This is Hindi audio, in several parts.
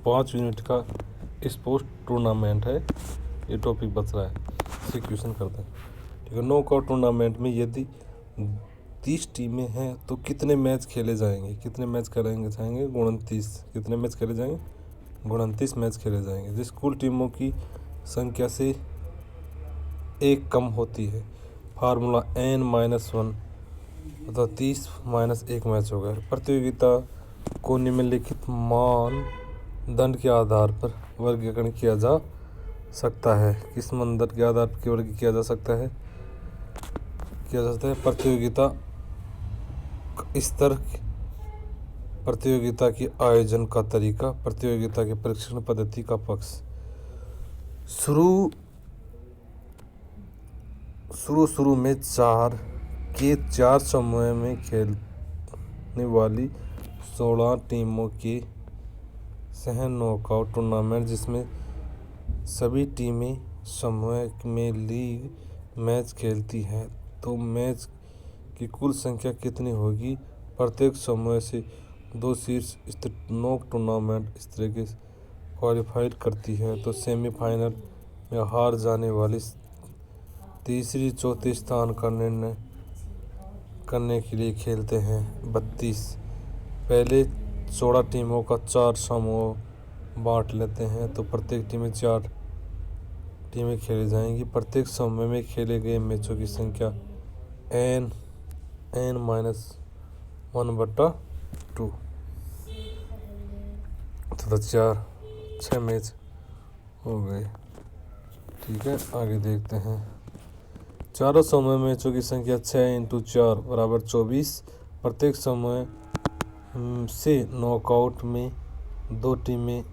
5 यूनिट का स्पोर्ट्स टूर्नामेंट है, ये टॉपिक बच रहा है, इसे क्वेश्चन करते हैं। ठीक है, नॉकआउट टूर्नामेंट में यदि 30 टीमें हैं तो कितने मैच खेले जाएंगे? कितने मैच खेलेंगे जाएंगे? 29। कितने मैच खेले जाएंगे? 29 मैच खेले जाएंगे, जिस कुल टीमों की संख्या से एक कम होती है। फार्मूला n-1 अर्थात 30 माइनस 1 मैच हो गया। प्रतियोगिता को निम्नलिखित मानदंड के आधार पर वर्गीकरण किया जा सकता है। किस मानदंड के आधार पर वर्गीकरण किया जा सकता है? प्रतियोगिता स्तर, प्रतियोगिता की आयोजन का तरीका, प्रतियोगिता के परीक्षण पद्धति का पक्ष। शुरू में 4 समूह में खेलने वाली 16 टीमों के सह नॉकआउट टूर्नामेंट, जिसमें सभी टीमें समूह में लीग मैच खेलती हैं, तो मैच की कुल संख्या कितनी होगी? प्रत्येक समूह से 2 शीर्ष नॉक टूर्नामेंट इस तरह के क्वालिफाइड करती है, तो सेमीफाइनल में हार जाने वाली तीसरी चौथे स्थान का निर्णय करने के लिए खेलते हैं 32। पहले 16 टीमों का 4 समूह बांट लेते हैं, तो प्रत्येक टीम में 4 टीमें खेली जाएंगी। प्रत्येक समूह में खेले गए मैचों की संख्या n-1/2 तथा 6 मैच हो गए। ठीक है, आगे देखते हैं। चारों समूह मैचों की संख्या 6 × 4 = 24। प्रत्येक समूह से नॉकआउट में 2 टीमें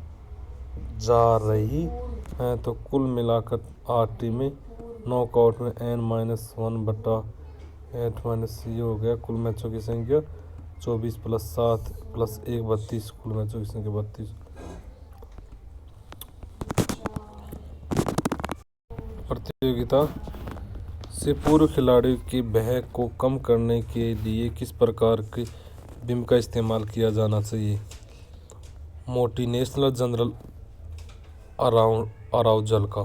जा रही हैं, तो कुल मिलाकर 8 टीमें नॉकआउट में n-1/8 ये हो गया। कुल मैचों की संख्या 24 + 7 + 1 32। कुल मैचों की संख्या 32। प्रतियोगिता से पूर्व खिलाड़ियों के भय को कम करने के लिए किस प्रकार के बिंब का इस्तेमाल किया जाना चाहिए? मोटिवेशनल जनरल अराउजल का।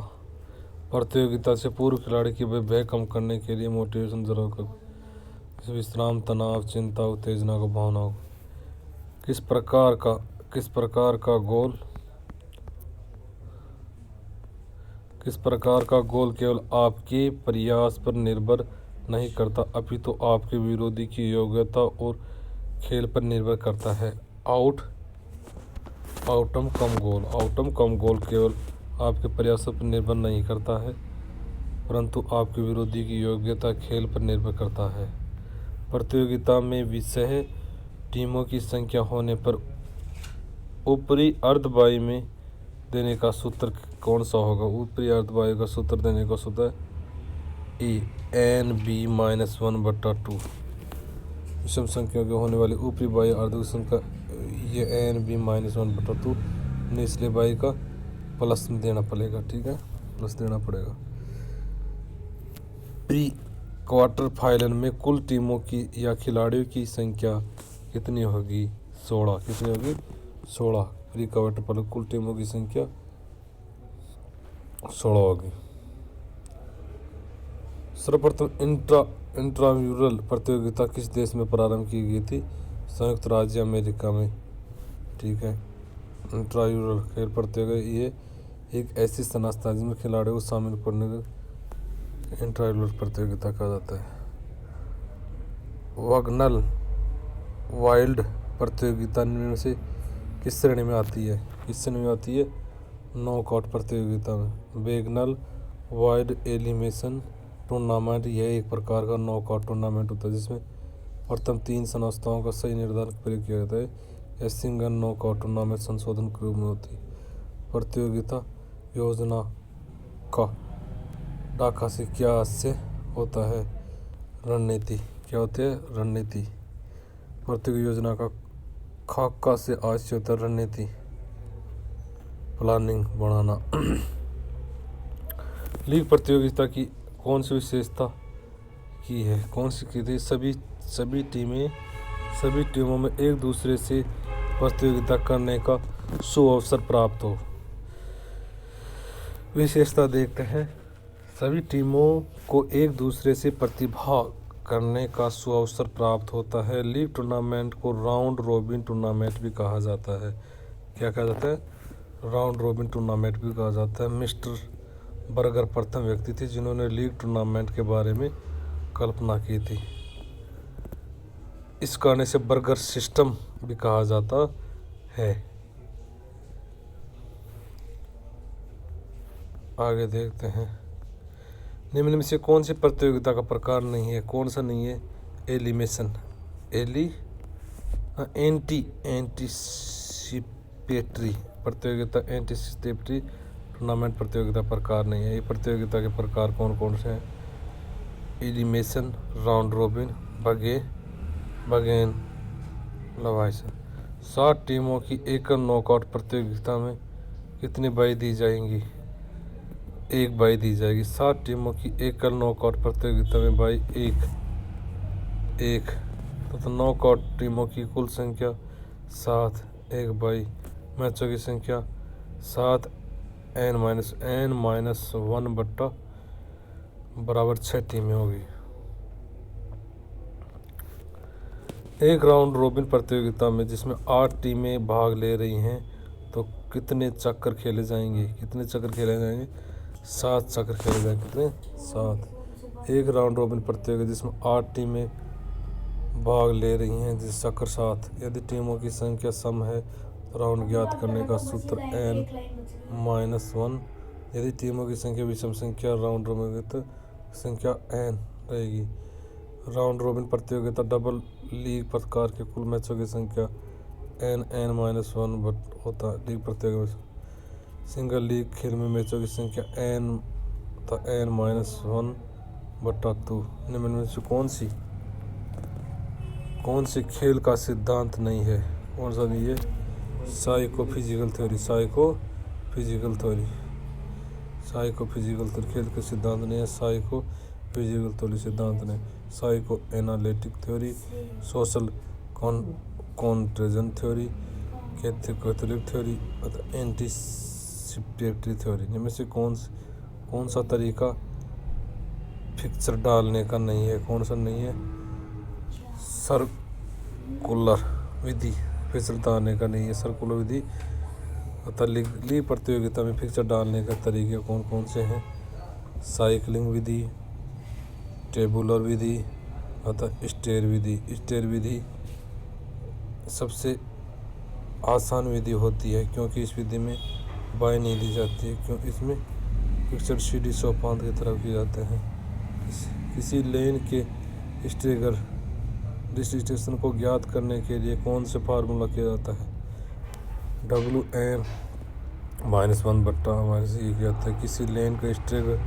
प्रतियोगिता से पूर्व खिलाड़ी के भय कम करने के लिए मोटिवेशन जनरल का विश्राम, तनाव, चिंता, उत्तेजना को भावनाओं। किस प्रकार का गोल केवल आपके प्रयास पर निर्भर नहीं करता, अपितु आपके विरोधी की योग्यता और खेल पर निर्भर करता है। आउटकम कम गोल केवल आपके प्रयासों पर निर्भर नहीं करता है, परंतु आपके विरोधी की योग्यता खेल पर निर्भर करता है। प्रतियोगिता में विषय टीमों की संख्या होने पर ऊपरी अर्धवायु में देने का सूत्र कौन सा होगा? ऊपरी अर्धवायु का सूत्र देने का सूत्र n-1/2। विषम संख्या के होने वाली ऊपरी वायु अर्ध की संख्या ये n-1/2 निचले वायु का प्लस में देना पड़ेगा। ठीक है, प्लस देना पड़ेगा। प्री क्वार्टर फाइनल में कुल टीमों की या खिलाड़ियों की संख्या कितनी होगी? 16। कितनी होगी? 16। प्री क्वार्टर फाइनल कुल टीमों की संख्या 16 होगी। सर्वप्रथम इंट्राम्यूरल प्रतियोगिता किस देश में प्रारंभ की गई थी? संयुक्त राज्य अमेरिका में। ठीक है, इंट्राम्यूरल खेल प्रतियोगिता ये एक ऐसी संस्था जिसमें खिलाड़ियों को शामिल करने को इंट्राम्यूरल प्रतियोगिता कहा जाता है। वैगनल वाइल्ड प्रतियोगिता निम्न से किस श्रेणी में आती है? किस श्रेणी में आती है? नॉकआउट प्रतियोगिता में। वैगनल वाइल्ड एलिमिनेशन टूर्नामेंट यह एक प्रकार का नॉकआउट टूर्नामेंट होता है जिसमें प्रथम 3 संस्थाओं का सही निर्धारण प्रयोग किया जाता है। यह सिंगल नॉकआउट टूर्नामेंट संशोधन के रूप में होती है। प्रतियोगिता योजना का डाका से क्या आशय होता है? रणनीति। क्या होती है? रणनीति। प्रतियोगिता योजना का खाका से आशय होता है रणनीति, प्लानिंग बनाना। लीग प्रतियोगिता की कौन सी विशेषता की है? कौन सी की थी? सभी टीमों में एक दूसरे से प्रतियोगिता करने का सुअवसर प्राप्त हो। विशेषता देखते हैं, सभी टीमों को एक दूसरे से प्रतिभाग करने का सुअवसर प्राप्त होता है। लीग टूर्नामेंट को राउंड रोबिन टूर्नामेंट भी कहा जाता है। क्या कहा जाता है? राउंड रोबिन टूर्नामेंट भी कहा जाता है। मिस्टर बर्गर प्रथम व्यक्ति थे जिन्होंने लीग टूर्नामेंट के बारे में कल्पना की थी। इस कारण से बर्गर सिस्टम भी कहा जाता है। आगे देखते हैं, निम्न में से कौन सी प्रतियोगिता का प्रकार नहीं है? कौन सा नहीं है? एलिमिनेशन एंटीसिपेटरी प्रतियोगिता, एंटीसिपेटरी टूर्नामेंट प्रतियोगिता प्रकार नहीं है। ये प्रतियोगिता के प्रकार कौन कौन से हैं? एलिमिनेशन, राउंड रोबिन, बगेन लवाइसन। 7 टीमों की एकल नॉकआउट प्रतियोगिता में कितनी बाई दी जाएंगी? 1 बाई दी जाएगी। 7 टीमों की एकल नॉकआउट प्रतियोगिता में बाई 1 तो नॉकआउट टीमों की कुल संख्या 7, 1 बाई मैचों की संख्या 7 n-1 बट्टा बराबर 6 टीमें होगी। एक राउंड रोबिन प्रतियोगिता में जिसमें 8 टीमें भाग ले रही हैं तो कितने चक्कर खेले जाएंगे? 7 चक्कर खेले जाएंगे। कितने? 7। एक राउंड रोबिन प्रतियोगिता जिसमें 8 टीमें भाग ले रही हैं जिस चक्कर 7। यदि टीमों की संख्या सम है तो राउंड ज्ञात करने का सूत्र n-1। यदि टीमों की संख्या विषम संख्या राउंड रोबिन तो संख्या n रहेगी। राउंड रोबिन प्रतियोगिता डबल लीग प्रकार के कुल मैचों की संख्या n-1 होता है। लीग प्रतियोगिता सिंगल लीग खेल में मैचों की संख्या n-1 बट्टा 2। निम्न में से कौन सी खेल का सिद्धांत नहीं है? कौन सा नहीं है? साइकोफिजिकल थ्योरी खेल का सिद्धांत नहीं है। साइकोफिजिकल थ्योरी सिद्धांत नहीं। Psycho analytic theory, social contagion theory, catholic theory अथवा एंटीसिपेटरी थ्योरी। इनमें से कौन सा तरीका फिक्सर डालने का नहीं है? कौन सा नहीं है? सर्कुलर विधि फिक्सर डालने का नहीं है। सर्कुलर विधि अतः लीग प्रतियोगिता में फिक्सर डालने का तरीके कौन से हैं? साइक्लिंग विधि, टेबुलर विधि अतः स्टेयर विधि सबसे आसान विधि होती है क्योंकि इस विधि में बाई नहीं दी जाती है, क्यों इसमें फिक्सड सीढ़ी सोपान की तरफ किए जाते हैं। किसी लेन के स्टेगर डिस्टेंस को ज्ञात करने के लिए कौन से फार्मूला किया जाता है? Wm-1 बट्टा -e किया जाता है। किसी लेन के स्टेगर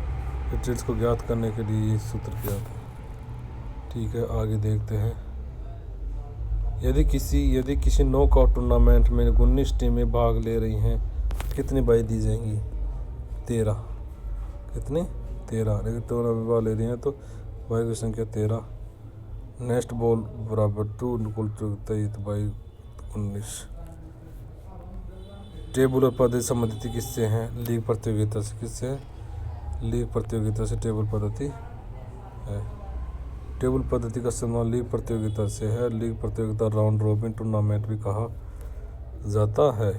को ज्ञात करने के लिए ये सूत्र किया जाता है। ठीक है, आगे देखते हैं। यदि किसी नॉकआउट टूर्नामेंट में 19 टीमें भाग ले रही हैं कितनी बाई दी जाएंगी? 13। कितने? 13। लेकिन 13 भाग ले रही हैं तो बाई की संख्या 13। नेक्स्ट बॉल बराबर 2 23 बाई 19। टेबुलर पद्धति संबंधित किससे हैं? लीग प्रतियोगिता से। किससे है? लीग प्रतियोगिता से टेबल पद्धति है। टेबल पद्धति का संबंध लीग प्रतियोगिता से है। लीग प्रतियोगिता राउंड रोबिन टूर्नामेंट भी कहा जाता है।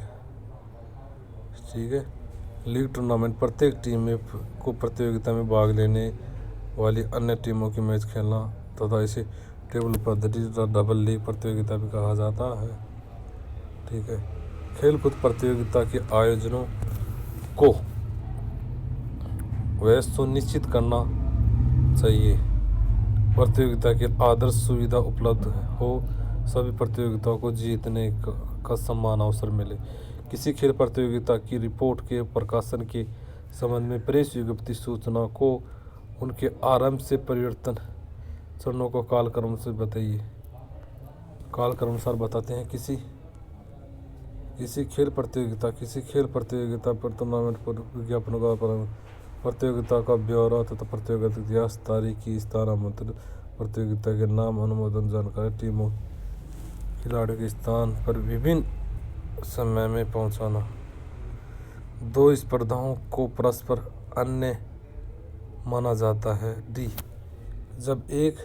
ठीक है, लीग टूर्नामेंट प्रत्येक टीम को प्रतियोगिता में भाग लेने वाली अन्य टीमों की मैच खेलना तथा इसे टेबल पद्धति तथा डबल लीग प्रतियोगिता भी कहा जाता है। ठीक है, खेलकूद प्रतियोगिता के आयोजनों को वह सुनिश्चित करना चाहिए प्रतियोगिता की आदर्श सुविधा उपलब्ध हो, सभी प्रतियोगिताओं को जीतने का समान अवसर मिले। किसी खेल प्रतियोगिता की रिपोर्ट के प्रकाशन के संबंध में प्रेस विज्ञप्ति सूचना को उनके आरंभ से परिवर्तन चरणों को कालक्रम से बताइए। कालक्रम अनुसार बताते हैं। किसी खेल प्रतियोगिता पर टूर्नामेंट पर विज्ञापनों का प्रतियोगिता का ब्यौरा तथा प्रतियोगिता इतिहास, तारीखी स्थान, आमंत्रण, प्रतियोगिता के नाम, अनुमोदन जानकारी, टीमों, खिलाड़ियों के स्थान पर विभिन्न समय में पहुंचाना। दो स्पर्धाओं को परस्पर अन्य माना जाता है। डी, जब एक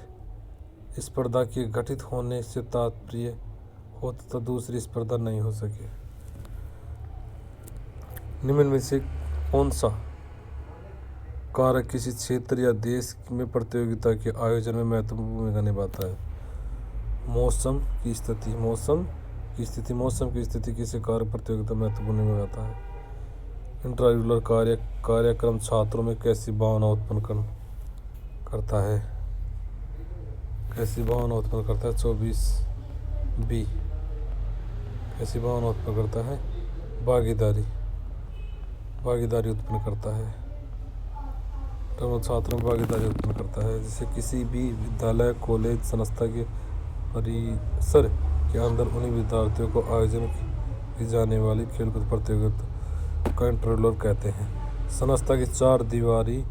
स्पर्धा के घटित होने से तात्पर्य हो तो दूसरी स्पर्धा नहीं हो सके। निम्न में से कौन सा कारक किसी क्षेत्र या देश में प्रतियोगिता के आयोजन में महत्वपूर्ण भूमिका निभाता है? मौसम की स्थिति। मौसम की स्थिति किसी कारक प्रतियोगिता में महत्वपूर्ण भूमिका निभाता है। इंट्रारेगुलर कार्यक्रम छात्रों में कैसी भावना उत्पन्न करता है? 24 बी। कैसी भावना उत्पन्न करता है? भागीदारी उत्पन्न करता है। छात्रों में भागीदारी उत्पन्न करता है, जिसे किसी भी विद्यालय, कॉलेज, संस्था के परिसर के अंदर उन्हीं विद्यार्थियों को आयोजन की जाने वाली खेलकूद प्रतियोगिता को इंट्रारेगुलर कहते हैं। संस्था की 4 दीवारी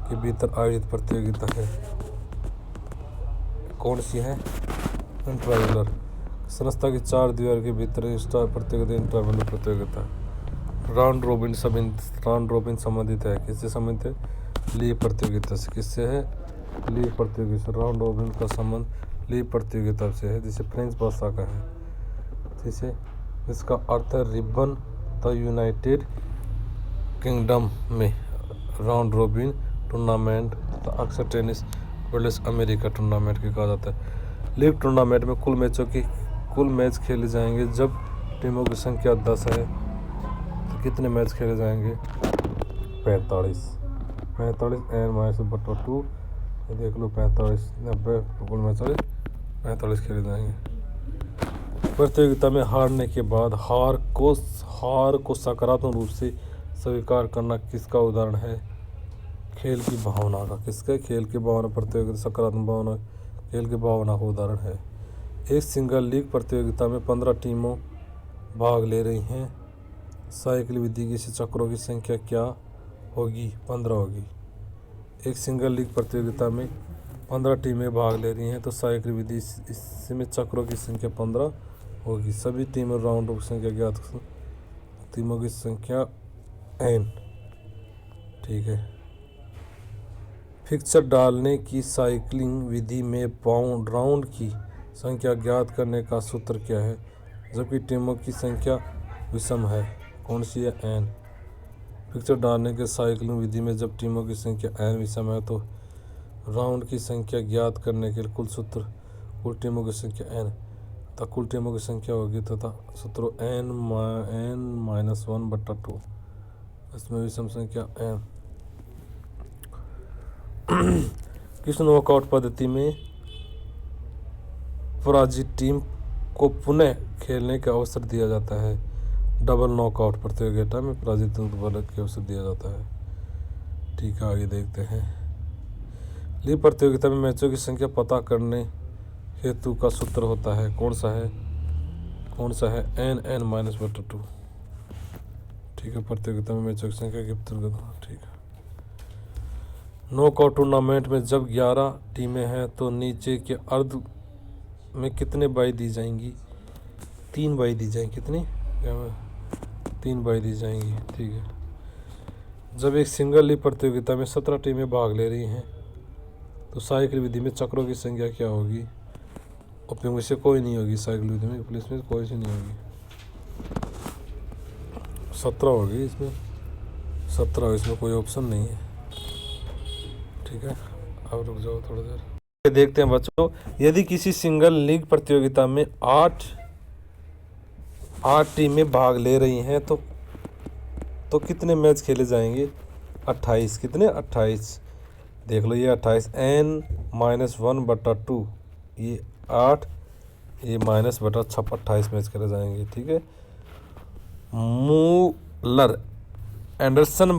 के भीतर आयोजित प्रतियोगिता है। कौन सी है? इंट्रारेगुलर। संस्था की 4 दीवार के भीतर स्टार प्रतियोगिता इंट्रारेगुलर प्रतियोगिता। राउंड रोबिन संबंधित है। किससे संबंधित है? लीग प्रतियोगिता से। किससे है? लीग प्रतियोगिता। राउंड रोबिन का संबंध लीग प्रतियोगिता से है, जिसे फ्रेंच भाषा का है। इसका अर्थ है रिबन। द यूनाइटेड किंगडम में राउंड रोबिन टूर्नामेंट अक्सर टेनिस वर्ल्ड अमेरिका टूर्नामेंट के कहा जाता है। लीग टूर्नामेंट में कुल मैच खेले जाएंगे। जब टीमों की संख्या 10 है तो कितने मैच खेले जाएंगे? 45 n-2 देख लो। 45 90 कुल मैच 45 खेले जाएंगे। प्रतियोगिता में हारने के बाद हार को सकारात्मक रूप से स्वीकार करना किसका उदाहरण है? खेल की भावना का। किसका? खेल की भावना। प्रतियोगिता सकारात्मक भावना खेल की भावना का उदाहरण है। एक सिंगल लीग प्रतियोगिता में 15 टीमों भाग ले रही हैं। साइकिल विधि की चक्रों की संख्या क्या होगी? 15 होगी। एक सिंगल लीग प्रतियोगिता में 15 टीमें भाग ले रही हैं तो साइकिल विधि इसमें चक्रों की संख्या 15 होगी। सभी टीमों राउंड की संख्या ज्ञात। टीमों की संख्या n। ठीक है। फिक्सर डालने की साइक्लिंग विधि में राउंड की संख्या ज्ञात करने का सूत्र क्या है, जबकि टीमों की संख्या विषम है? कौन सी है? n। फिक्सर डालने के साइक्लिंग विधि में जब टीमों की संख्या n विषम है तो राउंड की संख्या ज्ञात करने के लिए कुल सूत्र कुल टीमों की संख्या n तथा कुल टीमों की संख्या होगी तथा सूत्र n-1/2। इसमें विषम संख्या n। किस नॉकआउट पद्धति में पराजित टीम को पुनः खेलने का अवसर दिया जाता है? डबल नॉकआउट प्रतियोगिता में पराजित टीम को के अवसर दिया जाता है। ठीक है, आगे देखते हैं। लीग प्रतियोगिता में मैचों की संख्या पता करने हेतु का सूत्र होता है। कौन सा है? n-2। ठीक है। प्रतियोगिता में मैचों की संख्या के ठीक है। नॉकआउट टूर्नामेंट में जब 11 टीमें हैं तो नीचे के अर्ध में कितने बाई दी जाएंगी? 3 बाई दी जाएंगी। कितनी? 3 बाई दी जाएंगी। ठीक है। जब एक सिंगल लीग प्रतियोगिता में 17 टीमें भाग ले रही हैं तो साइकिल विधि में चक्रों की संख्या क्या होगी? उपयोग में से कोई नहीं होगी। साइकिल विधि में पुलिस में कोई सी नहीं होगी। 17 होगी। इसमें 17, इसमें कोई ऑप्शन नहीं है। ठीक है, अब रुक जाओ थोड़ी देर। देखते हैं बच्चों, यदि किसी सिंगल लीग प्रतियोगिता में 8 टीमें भाग ले रही हैं तो कितने मैच खेले जाएंगे? 28। कितने? 28। देख लो, ये 28 n-1/2, ये 8, ये -/28 मैच खेले जाएंगे। ठीक है। मूलर एंडरसन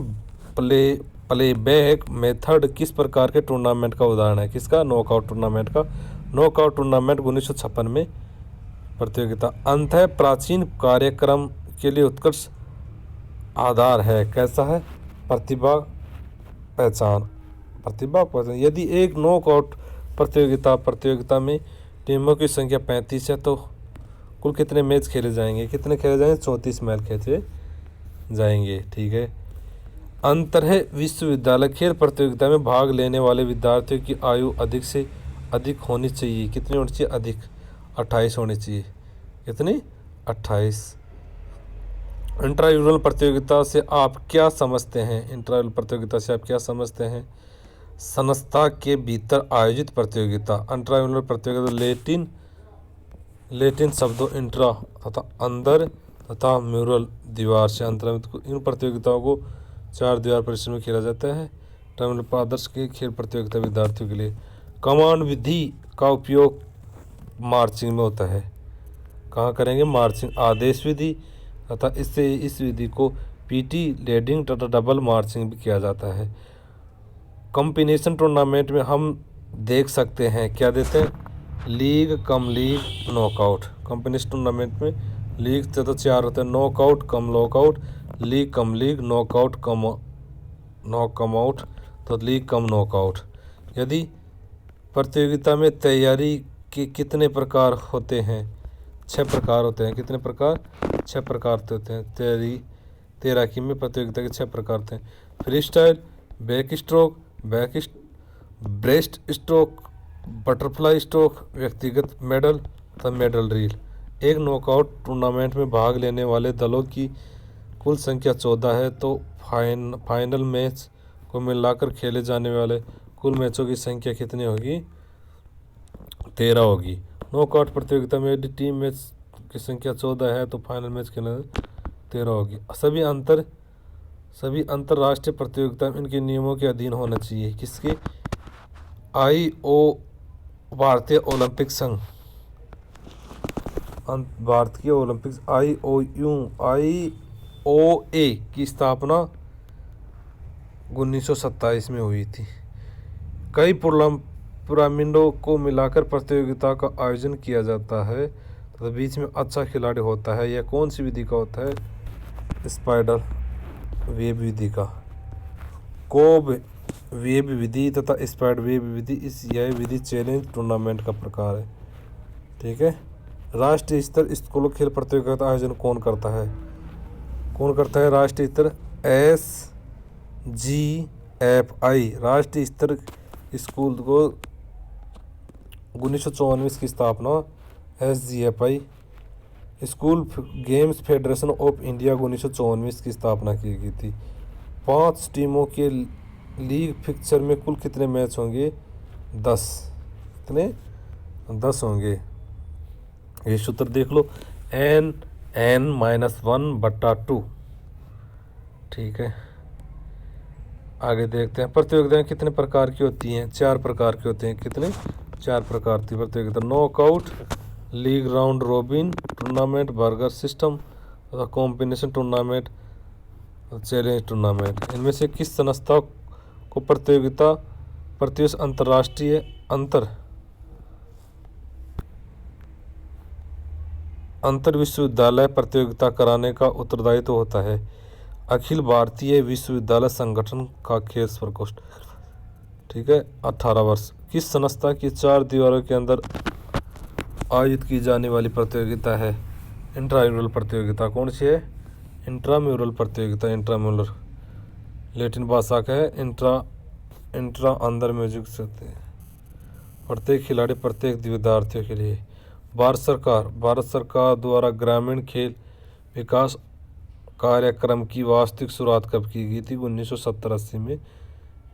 प्लेबैक मेथड किस प्रकार के टूर्नामेंट का उदाहरण है? किसका? नॉकआउट टूर्नामेंट का। नॉकआउट टूर्नामेंट 1956 में प्रतियोगिता अंत है। प्राचीन कार्यक्रम के लिए उत्कृष्ट आधार है। कैसा है? प्रतिभा पहचान। यदि एक नॉकआउट प्रतियोगिता में टीमों की संख्या 35 है तो कुल कितने मैच खेले जाएंगे, कितने खेले जाएंगे, 34 मैच खेले जाएंगे। ठीक है। अंतर है विश्वविद्यालय खेल प्रतियोगिता में भाग लेने वाले विद्यार्थियों की आयु अधिक से अधिक होनी चाहिए। कितनी होनी चाहिए, अधिक 28 होनी चाहिए। कितनी, 28। इंट्रायूरल प्रतियोगिता से आप क्या समझते हैं, इंट्रायूरल प्रतियोगिता से आप क्या समझते हैं, संस्था के भीतर आयोजित प्रतियोगिता। इंट्रायूरल प्रतियोगिता लेटिन शब्दों इंट्रा तथा अंदर तथा म्यूरल दीवार से अंतर्गत इन प्रतियोगिताओं को 4 दीवार परिसर में खेला जाता है। इंट्रायूरल आदर्श की खेल प्रतियोगिता विद्यार्थियों के लिए कमांड विधि का उपयोग मार्चिंग में होता है। कहाँ करेंगे, मार्चिंग आदेश विधि तथा इससे इस विधि को पीटी लीडिंग तथा डबल मार्चिंग भी किया जाता है। कॉम्बिनेशन टूर्नामेंट में हम देख सकते हैं क्या देते हैं, league cum league knockout. Combination tournament में लीग तथा 4 होते हैं, knockout cum knockout, league cum league, knockout cum knockout तो लीग कम नॉकआउट। यदि प्रतियोगिता में तैयारी के कितने प्रकार होते हैं, 6 प्रकार होते हैं। कितने प्रकार, 6 प्रकार होते हैं। तैराकी में प्रतियोगिता के 6 प्रकार होते हैं। Free style, back stroke, breast stroke, butterfly stroke, व्यक्तिगत मेडल तथा मेडल रील। एक नॉकआउट टूर्नामेंट में भाग लेने वाले दलों की कुल संख्या 14 है, तो फाइनल मैच को मिलाकर खेले जाने वाले कुल मैचों की संख्या कितनी होगी, 13 होगी। नॉकआउट प्रतियोगिता में यदि टीम मैच की संख्या 14 है तो फाइनल मैच खेलने 13 होगी। सभी अंतर्राष्ट्रीय प्रतियोगिता इनके नियमों के अधीन होना चाहिए। किसके, भारतीय ओलंपिक संघ, भारतीय ओलंपिक IOA की स्थापना 1927 में हुई थी। कई पिरामिडों को मिलाकर प्रतियोगिता का आयोजन किया जाता है तो बीच में अच्छा खिलाड़ी होता है। यह कौन सी विधि का होता है, स्पाइडर वेब विधि का। कोब वेब विधि तथा स्पाइडर वेब विधि, यह विधि चैलेंज टूर्नामेंट का प्रकार है। ठीक है। राष्ट्रीय स्तर स्कूल खेल प्रतियोगिता का आयोजन कौन करता है, राष्ट्रीय स्तर SGFI, राष्ट्रीय स्तर स्कूल को 1954 की स्थापना SGFI, school games federation of India 1954 की स्थापना की गई थी। 5 टीमों के लीग फिक्चर में कुल कितने मैच होंगे, 10। कितने, 10 होंगे। ये सूत्र देख लो, n-1/2। ठीक है। आगे देखते हैं प्रतियोगिताएं कितने प्रकार की होती हैं, 4 प्रकार की होती हैं। कितने, 4 प्रकार की प्रतियोगिता। Knockout, league round robin tournament, burger system तथा कॉम्बिनेशन टूर्नामेंट, चैलेंज टूर्नामेंट। इनमें से किस संस्था को प्रतिवर्ष अंतर्राष्ट्रीय अंतर विश्वविद्यालय प्रतियोगिता कराने का उत्तरदायित्व होता है। अखिल भारतीय विश्वविद्यालय संगठन का खेल प्रकोष्ठ। ठीक है। 18 वर्ष। किस संस्था की 4 दीवारों के अंदर आयोजित की जाने वाली प्रतियोगिता है, इंट्राम्यूरल प्रतियोगिता। कौन सी है, इंट्राम्यूरल प्रतियोगिता। इंट्राम्यूरल लैटिन भाषा का है, इंट्रा अंदर म्यूजिक से। प्रत्येक खिलाड़ी प्रत्येक विद्यार्थियों के लिए। भारत सरकार द्वारा ग्रामीण खेल विकास कार्यक्रम की वास्तविक शुरुआत कब की गई थी, 1970-80 में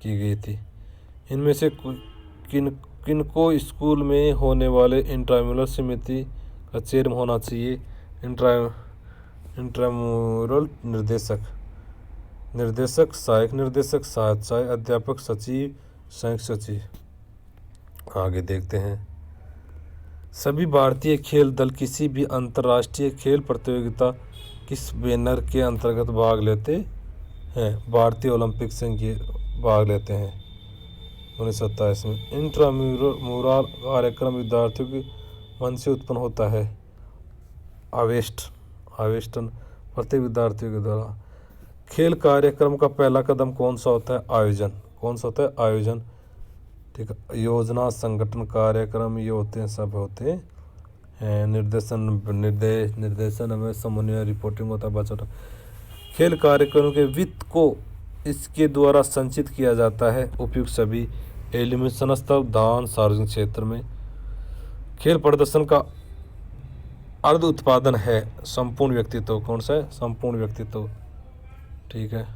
की गई थी। इनमें से किनको स्कूल में होने वाले इंट्राम्यूरल समिति का चेयरमैन होना चाहिए, इंट्राम्यूरल निर्देशक, सहायक निर्देशक, सहायक अध्यापक, सचिव, संयुक्त सचिव। आगे देखते हैं। सभी भारतीय खेल दल किसी भी अंतर्राष्ट्रीय खेल प्रतियोगिता किस बैनर के अंतर्गत भाग लेते हैं, भारतीय ओलंपिक संघ के भाग लेते हैं 1927 में। इंट्राम्यूरल कार्यक्रम विद्यार्थियों के मन से उत्पन्न होता है, आवेष्टन प्रत्येक विद्यार्थियों के द्वारा। खेल कार्यक्रम का पहला कदम कौन सा होता है, आयोजन। कौन सा होता है, आयोजन। ठीक है। योजना, संगठन, कार्यक्रम, ये होते हैं, सब होते निर्देशन में समन्वय रिपोर्टिंग होता है। बजट खेल कार्यक्रमों के वित्त को इसके द्वारा संचित किया जाता है। उपयुक्त सभी एलिमिनेशन स्तर दान सार्वजनिक क्षेत्र में खेल प्रदर्शन का अर्ध उत्पादन है संपूर्ण व्यक्तित्व। कौन सा है? संपूर्ण व्यक्तित्व। ठीक है।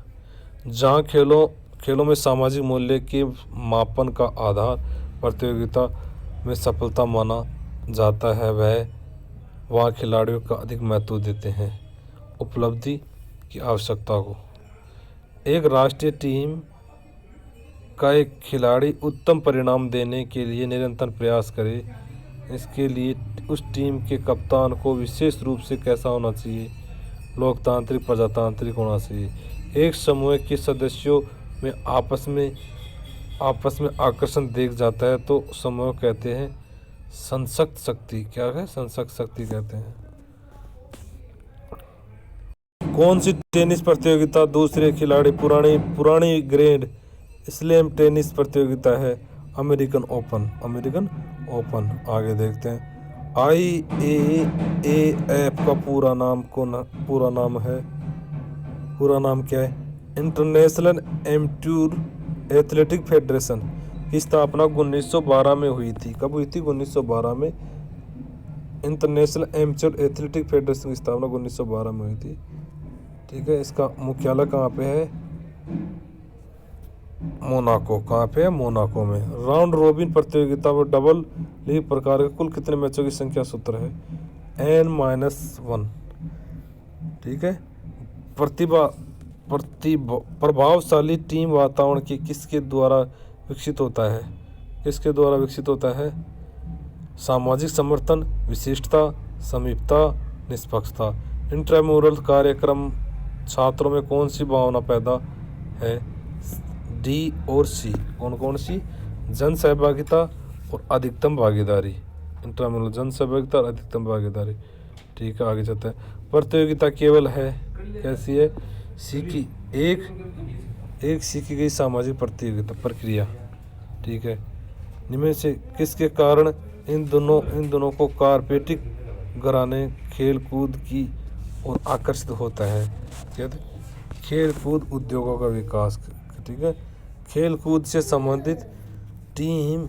जहाँ खेलों में सामाजिक मूल्य के मापन का आधार प्रतियोगिता में सफलता माना जाता है, वहाँ खिलाड़ियों का अधिक महत्व देते हैं उपलब्धि की आवश्यकता को। एक राष्ट्रीय टीम का एक खिलाड़ी उत्तम परिणाम देने के लिए निरंतर प्रयास करे, इसके लिए उस टीम के कप्तान को विशेष रूप से कैसा होना चाहिए? लोकतांत्रिक प्रजातांत्रिक होना चाहिए। एक समूह के सदस्यों में आपस में आकर्षण देख जाता है तो समूह कहते हैं संशक्त शक्ति। क्या है? संशक्त शक्ति कहते हैं। कौन सी टेनिस प्रतियोगिता दूसरे खिलाड़ी पुरानी ग्रैंड स्लैम टेनिस प्रतियोगिता है? American open. American open. आगे देखते हैं। IAAF का पूरा नाम क्या है? इंटरनेशनल एमेच्योर एथलेटिक फेडरेशन की स्थापना 1912 में हुई थी। कब हुई थी? 1912 में। इंटरनेशनल एमेच्योर एथलेटिक फेडरेशन की स्थापना 1912 में हुई थी। ठीक है। इसका मुख्यालय कहाँ पे है? मोनाको। कहाँ पे है? मोनाको में। राउंड रोबिन प्रतियोगिता में डबल लीग प्रकार के कुल कितने मैचों की संख्या सूत्र है? N-1। ठीक है। प्रभावशाली टीम वातावरण की किसके द्वारा विकसित होता है? किसके द्वारा विकसित होता है? सामाजिक समर्थन, विशिष्टता, समीपता, निष्पक्षता। इंट्रामुरल कार्यक्रम छात्रों में कौन सी भावना पैदा है? D और C। कौन सी? जन सहभागिता और अधिकतम भागीदारी। इंट्रामुरल जन सहभागिता और अधिकतम भागीदारी। ठीक है। आगे चलते हैं। प्रतियोगिता केवल है कैसी है? सीखी गई सामाजिक प्रतियोगिता प्रक्रिया। ठीक है। निम्न से किसके कारण इन दोनों को कारपेटिक घराने खेल कूद की ओर आकर्षित होता है? कहते खेल कूद उद्योगों का विकास। ठीक है। खेल कूद से संबंधित टीम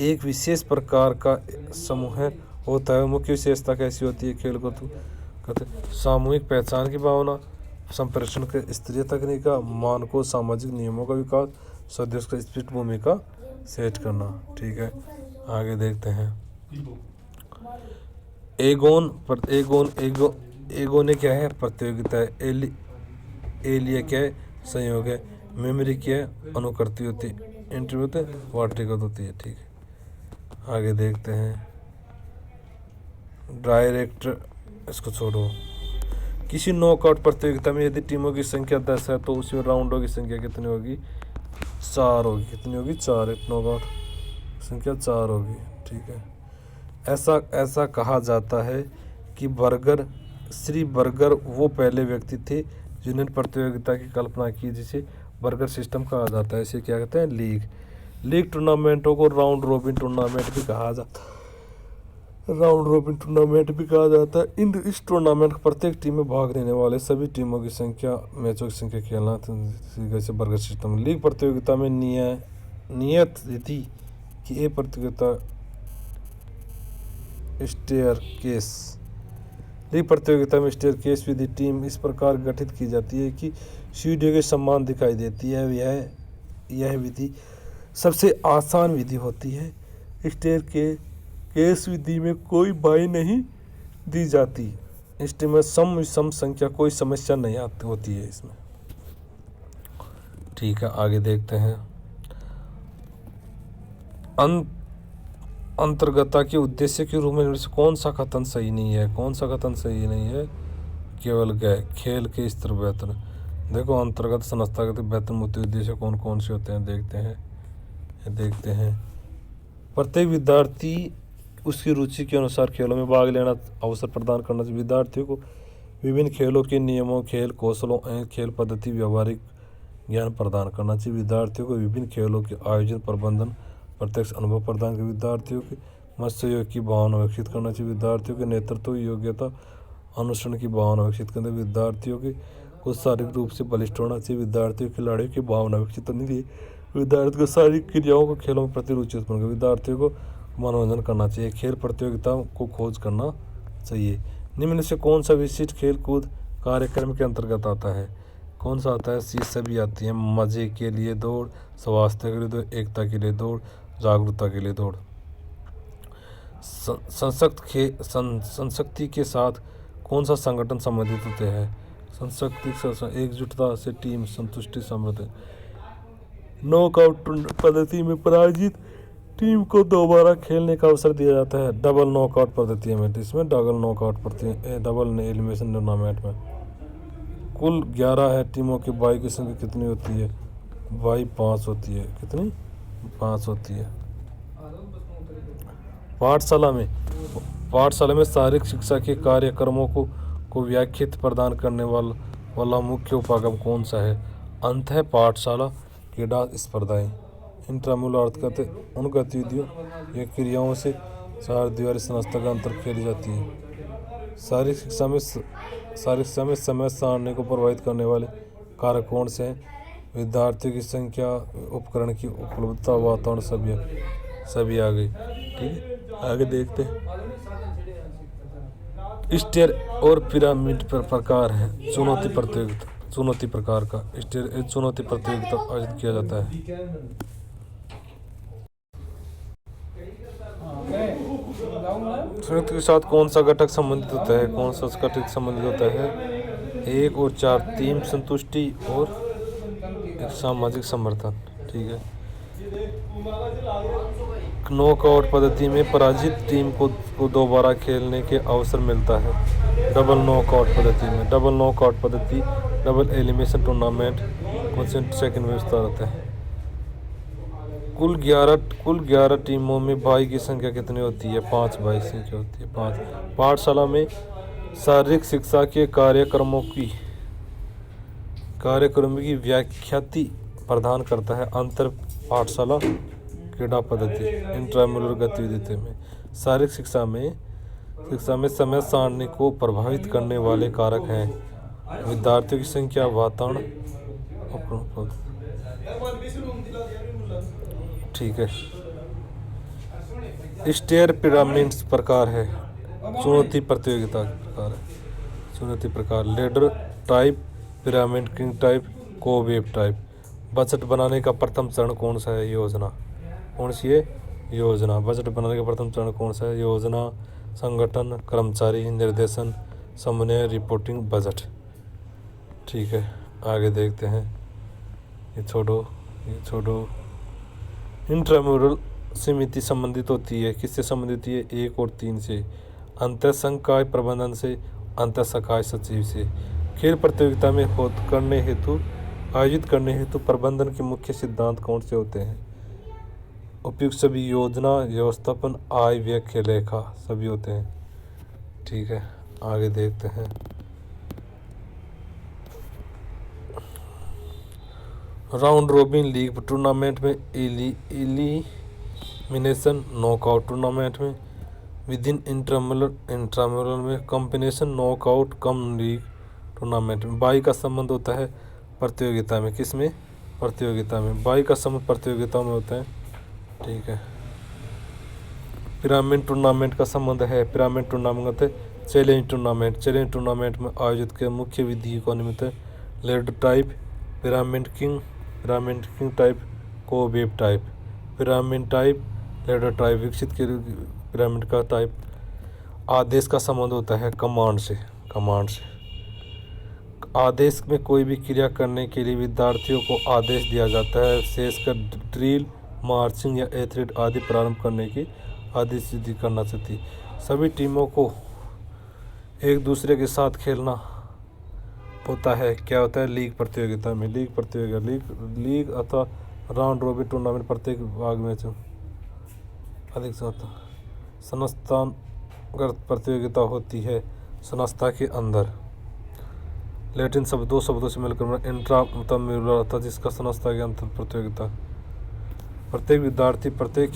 एक विशेष प्रकार का समूह होता है। मुख्य विशेषता कैसी होती है? खेल कूद कहते सामूहिक पहचान की भावना, संप्रेषण के स्तरीय तकनीका, मानकों सामाजिक नियमों का विकास, सदस्यों का स्पष्ट भूमिका सेट करना। ठीक है। आगे देखते हैं। एगोन क्या है? प्रतियोगिता है। एलिया क्या है? संयोग है। मेमोरी क्या है? अनुकृति होती है। इंटरव्यू होते हैं वार्तिकत होती है। ठीक है। आगे देखते हैं। डायरेक्टर इसको छोड़ो। किसी नॉकआउट प्रतियोगिता में यदि टीमों की संख्या 10 है तो उसमें राउंडों की संख्या कितनी होगी? 4 होगी। कितनी होगी? 4। नॉकआउट संख्या 4 होगी। ठीक है। ऐसा कहा जाता है कि श्री बर्गर वो पहले व्यक्ति थे जिन्होंने प्रतियोगिता की कल्पना की, जिसे बर्गर सिस्टम कहा जाता है। इसे क्या कहते हैं? लीग टूर्नामेंटों को राउंड रोबिन टूर्नामेंट भी कहा जाता है। इस टूर्नामेंट प्रत्येक टीम में भाग लेने वाले सभी टीमों की संख्या, मैचों की संख्या खेलना जैसे बर्गर सिस्टम। लीग प्रतियोगिता में नियत तिथि की एक प्रतियोगिता स्टेयर केस। लीग प्रतियोगिता में स्टेयर केस विधि टीम इस प्रकार गठित की जाती है कि सीढ़ियों के समान दिखाई देती है। यह विधि सबसे आसान विधि होती है। स्टेयर केस विधि में कोई बाई नहीं दी जाती। इस टीम में सम संख्या कोई समस्या नहीं होती है इसमें। ठीक है। आगे देखते हैं। अंतर्गता के उद्देश्य के रूप में कौन सा कथन सही नहीं है? केवल खेल के स्तर बेहतर। देखो अंतर्गत संस्थागत बेहतर मुख्य उद्देश्य कौन से होते हैं? देखते हैं। प्रत्येक विद्यार्थी उसकी रुचि के अनुसार खेलों में भाग लेना अवसर प्रदान करना चाहिए। विद्यार्थियों को विभिन्न खेलों के नियमों, खेल कौशलों एवं खेल पद्धति व्यवहारिक ज्ञान प्रदान करना चाहिए। विद्यार्थियों को विभिन्न खेलों के आयोजन, प्रबंधन, प्रत्यक्ष अनुभव प्रदान कर विद्यार्थियों के सहयोग की भावना विकसित करना चाहिए। विद्यार्थियों के नेतृत्व योग्यता अनुसरण की भावना विकसित करना। विद्यार्थियों के को शारीरिक रूप से बलिष्ठ होना चाहिए। विद्यार्थियों खिलाड़ियों की भावना विकसित करनी चाहिए। विद्यार्थी को शारीरिक क्रियाओं को खेलों में प्रति रुचि उत्पन्न कर। विद्यार्थियों को मनोरंजन करना चाहिए। खेल प्रतियोगिताओं को खोज करना चाहिए। निम्न से कौन सा विशिष्ट खेल कूद कार्यक्रम के अंतर्गत आता है? कौन सा आता है? सी सभी आती है। मजे के लिए दौड़, स्वास्थ्य के लिए दौड़, एकता के लिए दौड़, जागरूकता के लिए दौड़। संशक्ति के साथ कौन सा संगठन संबंधित होते हैं? संशक्ति एकजुटता से टीम संतुष्टि समृद्ध। नॉकआउट पद्धति में पराजित टीम को दोबारा खेलने का अवसर दिया जाता है। डबल नॉकआउट पद्धति में, इसमें डबल नॉकआउट पद्धति, डबल एलिमिनेशन टूर्नामेंट में कुल 11 है टीमों की। बाई की संख्या कितनी होती है? बाई 5 होती है। कितनी? 5 होती है। पाठशाला में शारीरिक शिक्षा के कार्यक्रमों को व्याख्यात प्रदान करने वाला मुख्य उपागम कौन सा है? अंतः पाठशाला क्रीड़ा स्पर्धाएं। इंट्रामुरल अर्थ करते उन गतिविधियों या क्रियाओं से चार दीवारी संस्था के अंतर खेली जाती है। शारीरिक शिक्षा में समय सारणी को प्रभावित करने वाले कारक कौन से हैं? विद्यार्थियों की संख्या, उपकरण की उपलब्धता, वातावरण, सभी आ गई। ठीक है, आगे देखते हैं। स्टेयर और पिरामिड पर प्रकार है। चुनौती प्रकार का स्टेयर चुनौती प्रतियोगिता आयोजित किया जाता है। संयुक्त के साथ कौन सा घटक संबंधित होता है? कौन सा घटक संबंधित होता है? 1 और 4 टीम संतुष्टि और एक सामाजिक समर्थन। ठीक है। नॉकआउट पद्धति में पराजित टीम को दोबारा खेलने के अवसर मिलता है। डबल नॉकआउट पद्धति डबल एलिमिनेशन टूर्नामेंट कौन से सेकंड में विस्तार होता है? कुल 11 टीमों में बाई की संख्या कितनी होती है? 5 बाई संख्या होती है, 5। पाठशाला में शारीरिक शिक्षा के कार्यक्रमों की व्याख्याति प्रदान करता है। अंतर पाठशाला क्रीड़ा पद्धति इंट्रामुरल गतिविधि में। शारीरिक शिक्षा में समय सारणी को प्रभावित करने वाले कारक हैं विद्यार्थियों की संख्या, वातावरण। ठीक है। स्टेयर पिरामिड प्रकार है। चुनौती प्रतियोगिता प्रकार है। चुनौती प्रकार ladder type, pyramid king type, cobweb type. Budget बनाने का प्रथम चरण कौन सा है? योजना। कौन सी है? योजना। बजट बनाने का प्रथम चरण कौन सा है? योजना, संगठन, कर्मचारी, निर्देशन, समन्वय, रिपोर्टिंग, बजट। ठीक है, आगे देखते हैं। ये छोड़ो। इंट्रामुरल समिति संबंधित होती है। किससे संबंधित है? 1 और 3 से। अंतर संकाय प्रबंधन से, अंतर संकाय सचिव से। खेल प्रतियोगिता में आयोजित करने हेतु प्रबंधन के मुख्य सिद्धांत कौन से होते हैं? उपयुक्त सभी योजना, व्यवस्थापन, आय व्यय के लेखा सभी होते हैं। ठीक है, आगे देखते हैं। राउंड रोबिन लीग टूर्नामेंट में, एलिमिनेशन नॉकआउट टूर्नामेंट में, विदिन इंट्रामुरल में, कॉम्बिनेशन नॉकआउट कम लीग टूर्नामेंट में। बाई का संबंध होता है प्रतियोगिता में। किस में? प्रतियोगिता में। बाई का संबंध प्रतियोगिताओं में होता है। ठीक है। पिरामिड टूर्नामेंट का संबंध है। पिरामिड टूर्नामेंट चैलेंज टूर्नामेंट में आयोजित के मुख्य विधि को निमित्त है। Ladder type, pyramid king type, cobweb type. Pyramid type, ladder type विकसित के पिरामिड का टाइप। आदेश का संबंध होता है कमांड से। आदेश में कोई भी क्रिया करने के लिए विद्यार्थियों को आदेश दिया जाता है। विशेषकर ड्रिल, मार्चिंग या एथलीट आदि प्रारंभ करने की आदेश सिद्धि करना चाहती। सभी टीमों को एक दूसरे के साथ खेलना होता है। क्या होता है? लीग प्रतियोगिता में। लीग अथवा राउंड रोबिन टूर्नामेंट प्रत्येक भाग में अधिक से होता। संस्थागत प्रतियोगिता होती है संस्था के अंदर। लैटिन शब्द 2 शब्दों से मिलकर इंट्रामुरल अर्थात जिसका संस्था के अंतर प्रतियोगिता। प्रत्येक विद्यार्थी प्रत्येक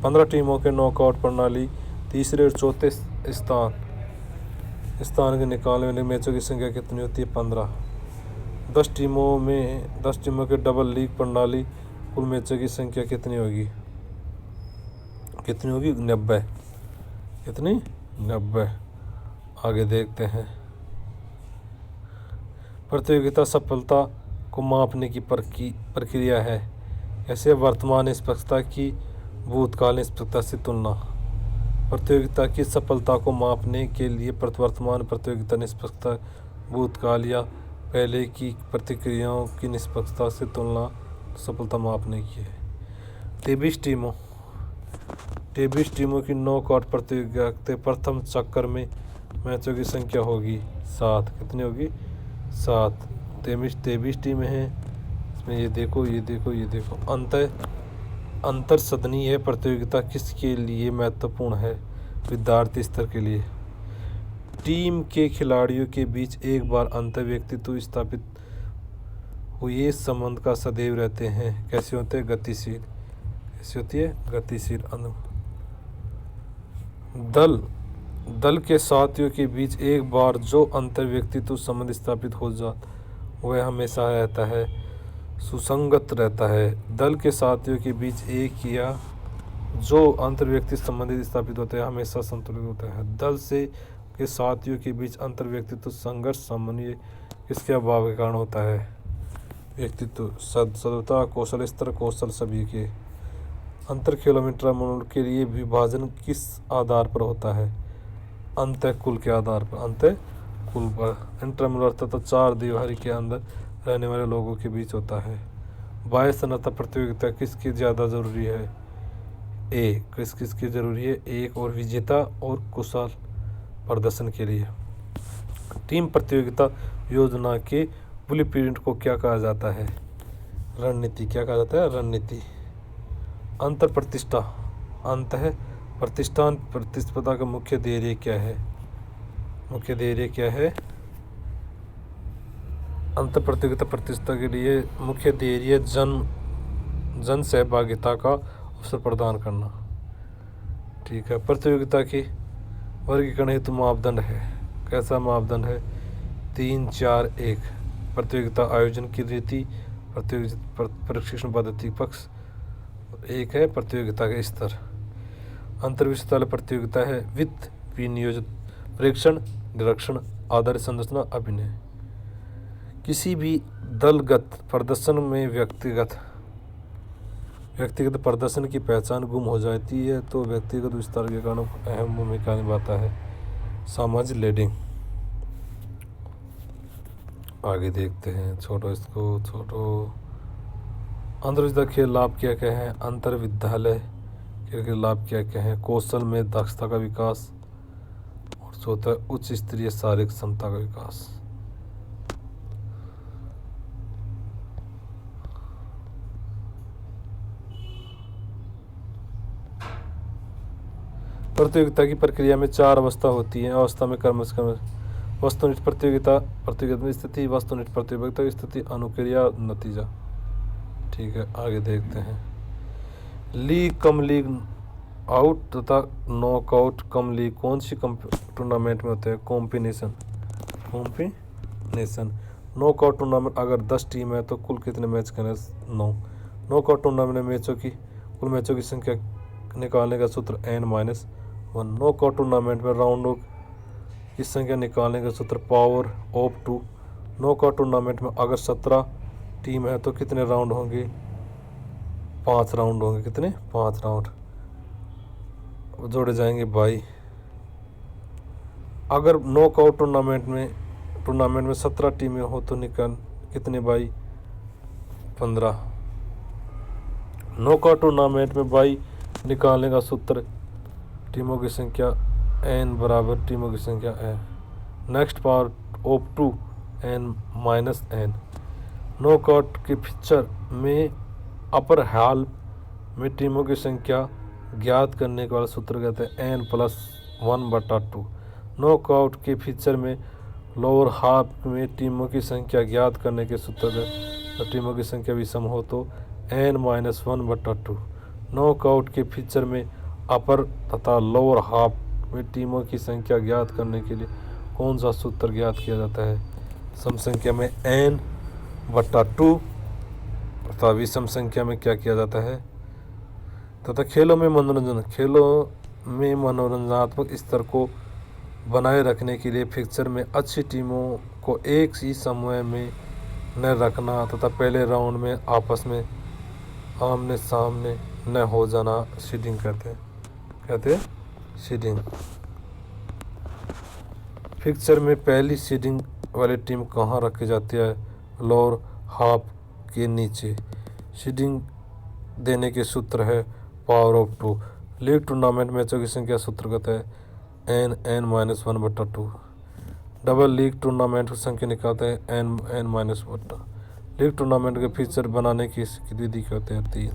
15 टीमों के नॉकआउट प्रणाली तीसरे और चौथे स्थान के निकालने वाले मैचों की संख्या कितनी होती है? 15। 10 टीमों के डबल लीग प्रणाली कुल मैचों की संख्या कितनी होगी? 90। कितनी? 90। आगे देखते हैं। प्रतियोगिता सफलता को मापने की प्रक्रिया है। ऐसे वर्तमान निष्पक्षता की भूतकाल निष्पक्षता से तुलना। प्रतियोगिता की सफलता को मापने के लिए वर्तमान प्रतियोगिता निष्पक्षता भूतकाल या पहले की प्रतिक्रियाओं की निष्पक्षता से तुलना सफलता मापने की है। 23 टीमों की नॉकआउट प्रतियोगिता के प्रथम चक्कर में मैचों की संख्या होगी 7। कितनी होगी? 7। 23 टीमें हैं इसमें। ये देखो अंतर सदनीय प्रतियोगिता किसके लिए महत्वपूर्ण है? विद्यार्थी स्तर के लिए। टीम के खिलाड़ियों के बीच एक बार अंतर व्यक्तित्व स्थापित हुए संबंध का सदैव रहते हैं। कैसे होते हैं? गतिशील। कैसे होती है? गतिशील। दल के साथियों के बीच एक बार जो अंतर व्यक्तित्व संबंध स्थापित हो जाता वह हमेशा रहता है, सुसंगत रहता है। दल के साथियों के बीच एक या जो अंतर व्यक्ति संबंध स्थापित होते हैं हमेशा संतुलित होता है। दल के साथियों के बीच अंतर व्यक्तित्व संघर्ष समन्वय किसके अभाव के कारण होता है? व्यक्तित्व सदस्यता, कौशल स्तर, कौशल सभी के। अंतर किलोमीटर के लिए विभाजन किस आधार पर होता है? अंतःकुल के आधार पर। अंतःकुल पर। इंट्रामुलर तथा 4 दीवारी के अंदर रहने वाले लोगों के बीच होता है। बाह्य सन्नता प्रतियोगिता किसकी ज़्यादा ज़रूरी है? किसकी ज़रूरी है? एक और विजेता और कुशल प्रदर्शन के लिए। टीम प्रतियोगिता योजना के ब्लूप्रिंट को क्या कहा जाता है? रणनीति। क्या कहा जाता है? रणनीति। अंतर प्रतिष्ठा। प्रतिष्ठान प्रतिस्पर्धा का मुख्य ध्येय क्या है? अंतर प्रतियोगिता प्रतिष्ठा के लिए मुख्य ध्येय जन सहभागिता का अवसर प्रदान करना। ठीक है। प्रतियोगिता की वर्गीकरण हेतु मापदंड है। कैसा मापदंड है? 3, 4, 1। प्रतियोगिता आयोजन की रीति, प्रशिक्षण पद्धति पक्ष। 1 है प्रतियोगिता के स्तर। अंतर्विश्वविद्यालय प्रतियोगिता है वित्त, विनियोजित, प्रेक्षण, निरीक्षण, आधारित संरचना, अभिनय। किसी भी दलगत प्रदर्शन में व्यक्तिगत प्रदर्शन की पहचान गुम हो जाती है तो व्यक्तिगत विस्तार के कारण अहम भूमिका निभाता है। सामाजिक लीडिंग। आगे देखते हैं। छोटो अंतर्विद्यालय के लाभ क्या क्या है? अंतर विद्यालय के लाभ क्या क्या है? कौशल में दक्षता का विकास और चौथा उच्च स्तरीय शारीरिक क्षमता का विकास। प्रतियोगिता की प्रक्रिया में 4 अवस्था होती है। अवस्था में वस्तुनिष्ठ प्रतियोगिता स्थिति, वस्तुनिष्ठ प्रतियोगिता स्थिति, अनुक्रिया, नतीजा। ठीक है। आगे देखते हैं। लीग, कम लीग, आउट तथा नॉकआउट। कम लीग कौन सी टूर्नामेंट में होते हैं? कॉम्बिनेशन। नॉकआउट टूर्नामेंट अगर 10 टीम है तो कुल कितने मैच करें? 9। नॉकआउट टूर्नामेंट में कुल मैचों की संख्या निकालने का सूत्र n-1। नॉकआउट टूर्नामेंट में राउंडों की संख्या निकालने का सूत्र पावर ऑफ 2। नॉकआउट टूर्नामेंट में अगर 17 टीम है तो कितने राउंड होंगे? 5 राउंड होंगे। कितने? 5 राउंड जोड़े जाएंगे 22। अगर नॉकआउट टूर्नामेंट में 17 टीमें हो तो कितने 22? 15। नॉकआउट टूर्नामेंट में 22 निकालने का सूत्र टीमों की संख्या n बराबर टीमों की संख्या n। Next power of 2 n-n। Knockout के पिक्चर में अपर हाल में टीमों की संख्या ज्ञात करने का सूत्र कहते हैं n+1/2। नॉकआउट के फीचर में लोअर हाफ में टीमों की संख्या ज्ञात करने के सूत्र टीमों की संख्या विषम हो तो n-1/2। नॉकआउट के फीचर में अपर तथा लोअर हाफ में टीमों की संख्या ज्ञात करने के लिए कौन सा सूत्र ज्ञात किया जाता है? सम संख्या में n/2 तथा विषम संख्या में क्या किया जाता है? तथा खेलों में मनोरंजनात्मक स्तर को बनाए रखने के लिए फिक्सचर में अच्छी टीमों को एक ही समूह में न रखना तथा पहले राउंड में आपस में आमने सामने न हो जाना सीडिंग कहते हैं सीडिंग। फिक्सचर में पहली सीडिंग वाली टीम कहाँ रखी जाती है? लोअर हाफ के नीचे। सीडिंग देने के सूत्र है पावर ऑफ 2। लीग टूर्नामेंट मैचों की संख्या सूत्र कहता है n-1/2। डबल लीग टूर्नामेंट की संख्या निकालते हैं n-1। लीग टूर्नामेंट के फीचर बनाने की विधि कहते हैं 3।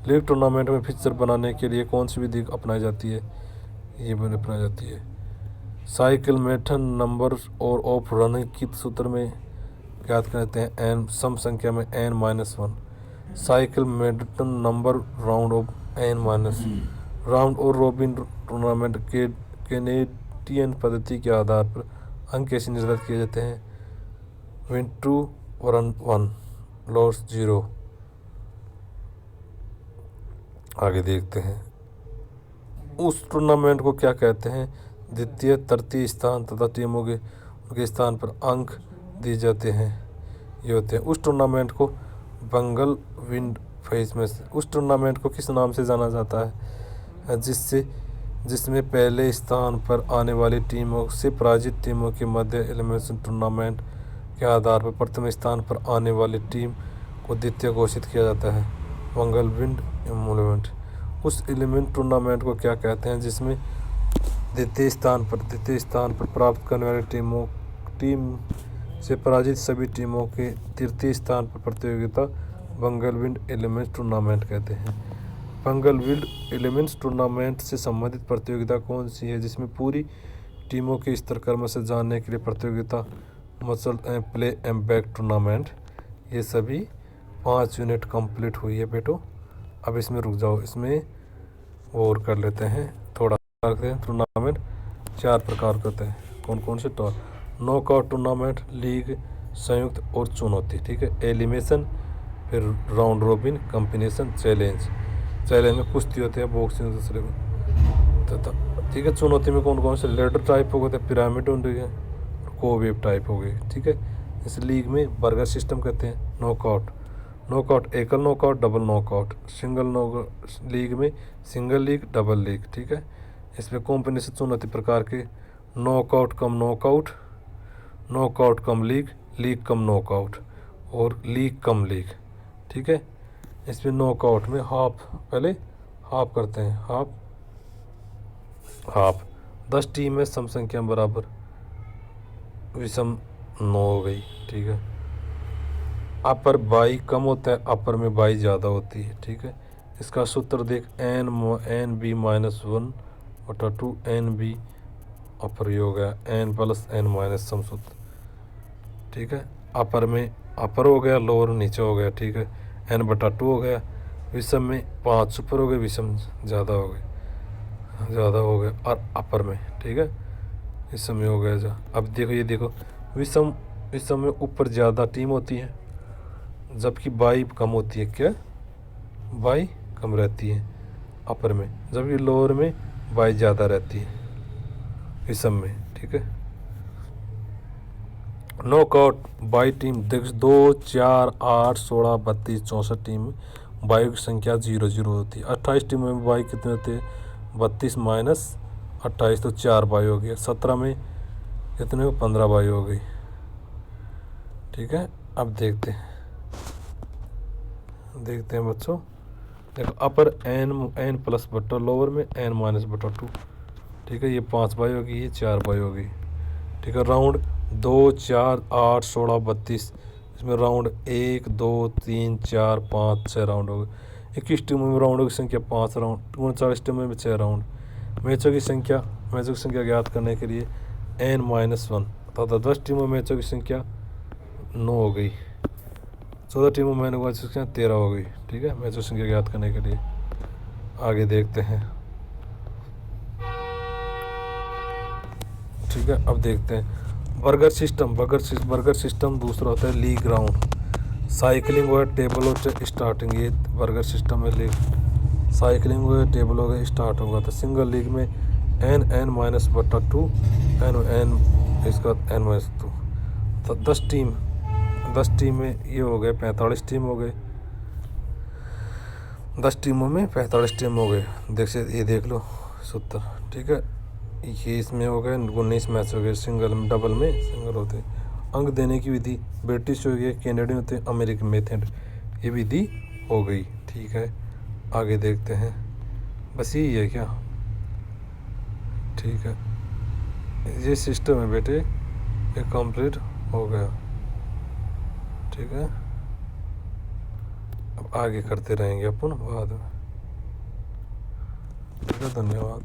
लीग टूर्नामेंट में फीचर बनाने के लिए कौन सी विधि अपनाई जाती है? ये अपनाई जाती है साइकिल मेथड। नंबर और ऑफ रनिंग की सूत्र में ज्ञात करते हैं n सम संख्या में n-1। Cycle method number round of n-। Round और रॉबिन टूर्नामेंट के कैनेडियन पद्धति के आधार पर अंक कैसे निर्धारित किए जाते हैं? Win 2 run 1 loss 0। आगे देखते हैं उस टूर्नामेंट को क्या कहते हैं? द्वितीय तृतीय स्थान तथा टीमों के उनके स्थान पर अंक दिए जाते हैं ये होते हैं। उस टूर्नामेंट को बंगल विंड फेज में उस टूर्नामेंट को किस नाम से जाना जाता है? जिसमें पहले स्थान पर आने वाली टीमों से पराजित टीमों के मध्य एलिमिनेशन टूर्नामेंट के आधार पर प्रथम स्थान पर आने वाली टीम को द्वितीय घोषित किया जाता है बंगल विंड एलिमेंट। उस एलिमेंट टूर्नामेंट को क्या कहते हैं? जिसमें द्वितीय स्थान पर प्राप्त करने वाली टीम से पराजित सभी टीमों के तृतीय स्थान पर प्रतियोगिता बंगल विंड एलिमेंट्स टूर्नामेंट कहते हैं। बंगल विंड एलिमेंट्स टूर्नामेंट से संबंधित प्रतियोगिता कौन सी है? जिसमें पूरी टीमों के स्तर क्रम से जानने के लिए प्रतियोगिता muscle and play and back tournament. ये सभी 5 यूनिट कंप्लीट हुई है बेटो। अब इसमें रुक जाओ, इसमें और कर लेते हैं थोड़ा। टूर्नामेंट 4 प्रकार करते हैं। कौन कौन से? नॉकआउट टूर्नामेंट, लीग, संयुक्त और चुनौती। ठीक है, एलिमिनेशन, फिर राउंड रोबिन, कॉम्बिनेशन, चैलेंज में कुश्ती होते हैं, बॉक्सिंग दूसरे में तथा। ठीक है, चुनौती में कौन कौन से? लेडर टाइप हो गए, पिरामिड हो गए, कोवेव टाइप हो गई। ठीक है, इस लीग में बर्गर सिस्टम कहते हैं। नॉकआउट एकल नॉकआउट, डबल नॉकआउट। लीग में सिंगल लीग, डबल लीग। ठीक है, इसमें कॉम्बिनेशन चुनौती प्रकार के नॉकआउट कम नॉकआउट, नॉकआउट कम लीग, लीग कम नॉकआउट और लीग कम लीग। ठीक है, इसमें नॉकआउट में पहले हाफ करते हैं, हाफ 10 टीम में सम संख्या बराबर विषम 9 हो गई। ठीक है, अपर बाई कम होता है, अपर में बाई ज़्यादा होती है। ठीक है, इसका सूत्र देख n-b-1/2 n-b अपर योग है n+n- सम सूत्र। ठीक है, अपर में अपर हो गया, लोअर नीचे हो गया। ठीक है, n/2 हो गया। विषम में 5 ऊपर हो गए, विषम ज़्यादा हो गए और अपर में। ठीक है, विषम में हो गया जा। अब देखो, ये देखो, विषम में ऊपर ज़्यादा टीम होती है जबकि बाई कम होती है। क्या? बाई कम रहती है अपर में, जबकि लोअर में बाई ज़्यादा रहती है विषम में। ठीक है, नॉकआउट बाई टीम देख 2, 4, 8, 16, 32, 64 टीम बाई की संख्या 0-0 होती है। 28 टीमों में बाई कितने होते हैं? 32 - 28 तो 4 बाई हो गया। 17 में कितने हो? 15 बाई हो गई। ठीक है, अब देखते हैं बच्चों। देखो, अपर n+/2, लोअर में n-/2। ठीक है, ये 5 बाई होगी, ये 4 बाई होगी। ठीक है, राउंड 2, 4, 8, 16, 32। इसमें राउंड 1, 2, 3, 4, 5, 6 राउंड हो गए। 21 टीमों में राउंडों की संख्या 5 राउंड। 39 टीमों में 6 राउंड। मैचों की संख्या ज्ञात करने के लिए n-1 तथा 10 टीमों में मैचों की संख्या 9 हो गई। 14 टीमों में मैचों की संख्या 13 हो गई। ठीक है, मैचों की संख्या ज्ञात करने के लिए आगे देखते हैं। ठीक है। अब देखते हैं बर्गर सिस्टम दूसरा होता है लीग ग्राउंड। साइकिलिंग हो गया, टेबल हो स्टार्टिंग, ये बर्गर सिस्टम है। लीग साइकिलिंग हो गया, टेबल हो गया, स्टार्ट होगा। तो सिंगल लीग में n(n)-2 n इसका n-2, तो 10 टीम में ये हो गए 45 टीम हो गए। 10 टीमों में 45 टीम हो गए। ये देख लो 70, ठीक है। ये इसमें हो गए 19 मैच हो गए। सिंगल में, डबल में सिंगल होते। अंक देने की विधि ब्रिटिश हो गई, कैनेडियन होते, अमेरिकन मेथड, ये विधि हो गई, ठीक है। आगे देखते हैं, बस यही है क्या, ठीक है। ये सिस्टम है बेटे, ये कंप्लीट हो गया, ठीक है। अब आगे करते रहेंगे अपन बाद में, ठीक है। धन्यवाद।